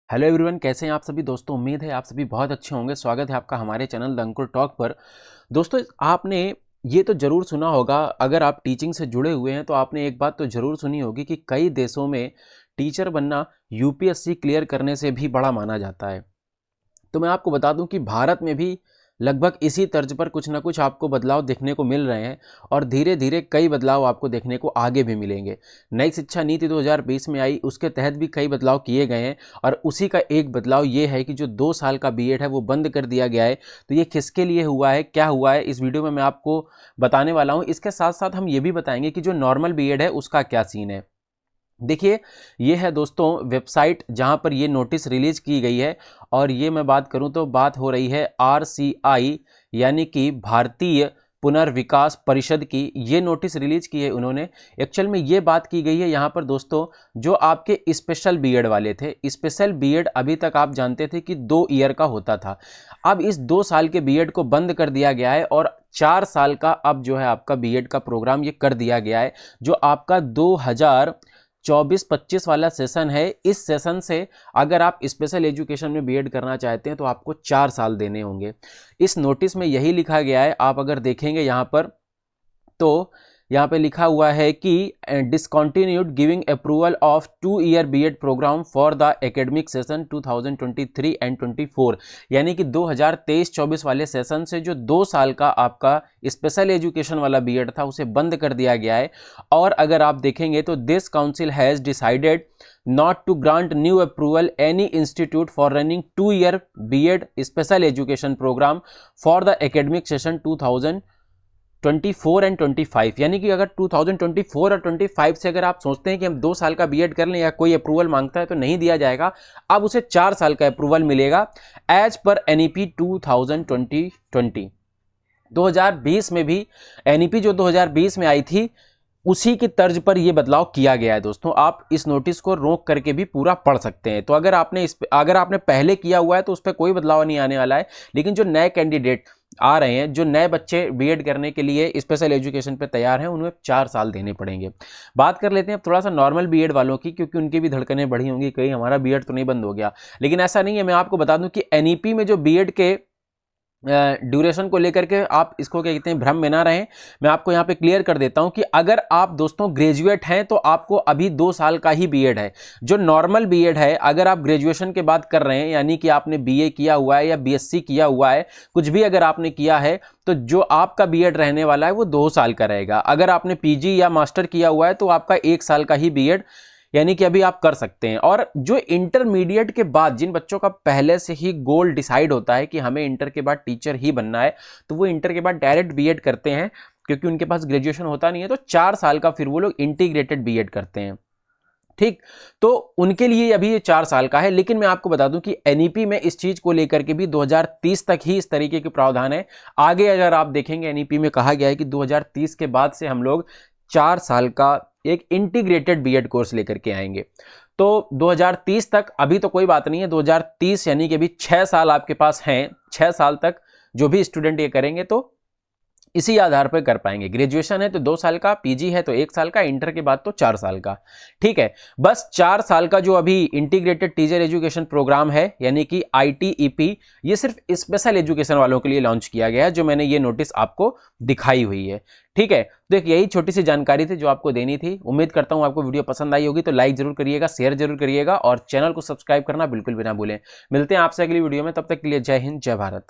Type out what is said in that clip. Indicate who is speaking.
Speaker 1: Hello everyone, कैसे हैं आप सभी दोस्तों। उम्मीद है आप सभी बहुत अच्छे होंगे। स्वागत है आपका हमारे चैनल द अंकुर टॉक पर। दोस्तों, आपने ये तो ज़रूर सुना होगा, अगर आप टीचिंग से जुड़े हुए हैं तो आपने एक बात तो ज़रूर सुनी होगी कि कई देशों में टीचर बनना यूपीएससी क्लियर करने से भी बड़ा माना जाता है। तो मैं आपको बता दूं कि भारत में भी लगभग इसी तर्ज पर कुछ ना कुछ आपको बदलाव देखने को मिल रहे हैं और धीरे धीरे कई बदलाव आपको देखने को आगे भी मिलेंगे। नई शिक्षा नीति 2020 में आई, उसके तहत भी कई बदलाव किए गए हैं और उसी का एक बदलाव ये है कि जो 2 साल का बीएड है वो बंद कर दिया गया है। तो ये किसके लिए हुआ है, क्या हुआ है, इस वीडियो में मैं आपको बताने वाला हूँ। इसके साथ साथ हम ये भी बताएंगे कि जो नॉर्मल बीएड है उसका क्या सीन है। देखिए, ये है दोस्तों वेबसाइट जहां पर ये नोटिस रिलीज की गई है और ये मैं बात करूं तो बात हो रही है आरसीआई यानी कि भारतीय पुनर्विकास परिषद की। ये नोटिस रिलीज की है उन्होंने। एक्चुअल में ये बात की गई है यहाँ पर दोस्तों, जो आपके स्पेशल बीएड वाले थे। स्पेशल बीएड अभी तक आप जानते थे कि 2 ईयर का होता था। अब इस 2 साल के बीएड को बंद कर दिया गया है और 4 साल का अब जो है आपका बीएड का प्रोग्राम ये कर दिया गया है। जो आपका 2024-25 वाला सेशन है, इस सेशन से अगर आप स्पेशल एजुकेशन में बीएड करना चाहते हैं तो आपको 4 साल देने होंगे। इस नोटिस में यही लिखा गया है। आप अगर देखेंगे यहाँ पर तो यहाँ पे लिखा हुआ है कि discontinued giving approval of 2 year BEd programme for the academic session 2023 and 24, यानी कि 2023-24 वाले सेशन से जो 2 साल का आपका स्पेशल एजुकेशन वाला बीएड था उसे बंद कर दिया गया है। और अगर आप देखेंगे तो this council has decided not to grant new approval any institute for running 2 year BEd special education program for the academic session 2024 and 25। यानी कि अगर 2024 और 25 से अगर आप सोचते हैं कि हम 2 साल का बीएड कर लें या कोई अप्रूवल मांगता है तो नहीं दिया जाएगा। अब उसे 4 साल का अप्रूवल मिलेगा एज पर एनईपी 2020। 2020 में भी एनईपी जो 2020 में आई थी उसी की तर्ज पर यह बदलाव किया गया है। दोस्तों, आप इस नोटिस को रोक करके भी पूरा पढ़ सकते हैं। तो अगर आपने पहले किया हुआ है तो उस पर कोई बदलाव नहीं आने वाला है, लेकिन जो नए कैंडिडेट आ रहे हैं, जो नए बच्चे बीएड करने के लिए स्पेशल एजुकेशन पे तैयार हैं, उन्हें 4 साल देने पड़ेंगे। बात कर लेते हैं थोड़ा सा नॉर्मल बीएड वालों की, क्योंकि उनकी भी धड़कनें बढ़ी होंगी, कहीं हमारा बीएड तो नहीं बंद हो गया। लेकिन ऐसा नहीं है। मैं आपको बता दूं कि एनईपी में जो बीएड के ड्यूरेशन को लेकर के आप इसको क्या कहते हैं, भ्रम में ना रहें। मैं आपको यहाँ पे क्लियर कर देता हूँ कि अगर आप दोस्तों ग्रेजुएट हैं तो आपको अभी 2 साल का ही बीएड है। जो नॉर्मल बीएड है, अगर आप ग्रेजुएशन के बाद कर रहे हैं, यानी कि आपने बीए किया हुआ है या बीएससी किया हुआ है, कुछ भी अगर आपने किया है, तो जो आपका बीएड रहने वाला है वो 2 साल का रहेगा। अगर आपने पीजी या मास्टर किया हुआ है तो आपका 1 साल का ही बीएड यानी कि अभी आप कर सकते हैं। और जो इंटरमीडिएट के बाद जिन बच्चों का पहले से ही गोल डिसाइड होता है कि हमें इंटर के बाद टीचर ही बनना है, तो वो इंटर के बाद डायरेक्ट बीएड करते हैं, क्योंकि उनके पास ग्रेजुएशन होता नहीं है। तो 4 साल का फिर वो लोग इंटीग्रेटेड बीएड करते हैं। ठीक, तो उनके लिए अभी ये 4 साल का है। लेकिन मैं आपको बता दूं कि एनईपी में इस चीज को लेकर के भी 2030 तक ही इस तरीके के प्रावधान है। आगे अगर आप देखेंगे एनईपी में कहा गया है कि 2030 के बाद से हम लोग 4 साल का एक इंटीग्रेटेड बीएड कोर्स लेकर के आएंगे। तो 2030 तक अभी तो कोई बात नहीं है। 2030 यानी कि अभी 6 साल आपके पास हैं। 6 साल तक जो भी स्टूडेंट ये करेंगे तो इसी आधार पर कर पाएंगे। ग्रेजुएशन है तो 2 साल का, पीजी है तो 1 साल का, इंटर के बाद तो 4 साल का। ठीक है, बस 4 साल का जो अभी इंटीग्रेटेड टीचर एजुकेशन प्रोग्राम है, यानी कि आईटीईपी, ये सिर्फ स्पेशल एजुकेशन वालों के लिए लॉन्च किया गया है, जो मैंने ये नोटिस आपको दिखाई हुई है। ठीक है, तो एक यही छोटी सी जानकारी थी जो आपको देनी थी। उम्मीद करता हूं आपको वीडियो पसंद आई होगी। तो लाइक जरूर करिएगा, शेयर जरूर करिएगा और चैनल को सब्सक्राइब करना बिल्कुल भी ना भूलें। मिलते हैं आपसे अगली वीडियो में, तब तक के लिए जय हिंद, जय भारत।